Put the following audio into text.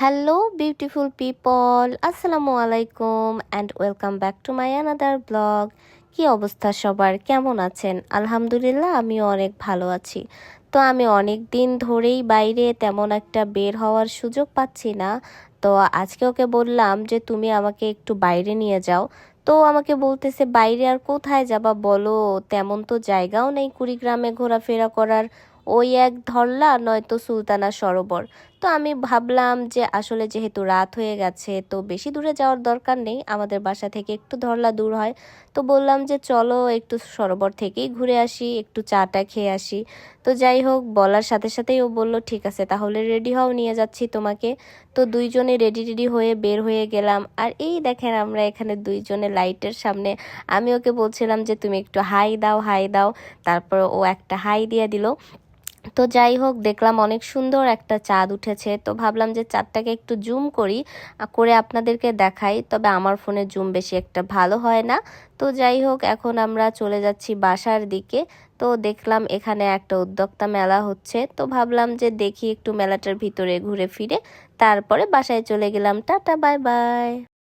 Hello, beautiful people. Assalamu alaikum and welcome back to my another vlog. কি অবস্থা সবার, কেমন আছেন? আলহামদুলিল্লাহ আমিও অনেক ভালো আছি। তো আমি অনেক দিন ধরেই বাইরে তেমন একটা বের হওয়ার সুযোগ পাচ্ছি না। তো আজকে ওকে বললাম যে তুমি আমাকে একটু বাইরে নিয়ে যাও। তো আমাকে বলতেছে বাইরে আর কোথায় যাবা বলো, তেমন তো জায়গাও নেই কুড়িগ্রামে ঘোরাফেরা করার। ওই এক ধরলা নয়তো সুলতানা সরোবর। তো আমি ভাবলাম যে আসলে যেহেতু রাত হয়ে গেছে তো বেশি দূরে যাওয়ার দরকার নেই, আমাদের বাসা থেকে একটু ধরলা দূর হয়। তো বললাম যে চলো একটু সরোবর থেকেই ঘুরে আসি, একটু চাটা খেয়ে আসি। তো যাই হোক, বলার সাথে সাথেই ও বলল ঠিক আছে তাহলে রেডি হও, নিয়ে যাচ্ছি তোমাকে। তো দুইজনে রেডি রেডি হয়ে বের হয়ে গেলাম। আর এই দেখেন আমরা এখানে দুইজনে লাইটের সামনে। আমি ওকে বলছিলাম যে তুমি একটু হাই দাও হাই দাও, তারপর ও একটা হাই দিয়ে দিল। তো যাই হোক, দেখলাম অনেক সুন্দর একটা চাঁদ উঠেছে, তো ভাবলাম যে চাঁদটাকে একটু জুম করি, করে আপনাদেরকে দেখাই, তবে আমার ফোনে জুম বেশি একটা ভালো হয় না। তো যাই হোক, এখন আমরা চলে যাচ্ছি বাসার দিকে। তো দেখলাম এখানে একটা উদ্যোক্তা মেলা হচ্ছে, তো ভাবলাম যে দেখি একটু মেলাটার ভিতরে ঘুরে ফিরে তারপরে বাসায় চলে গেলাম। Tata, bye bye.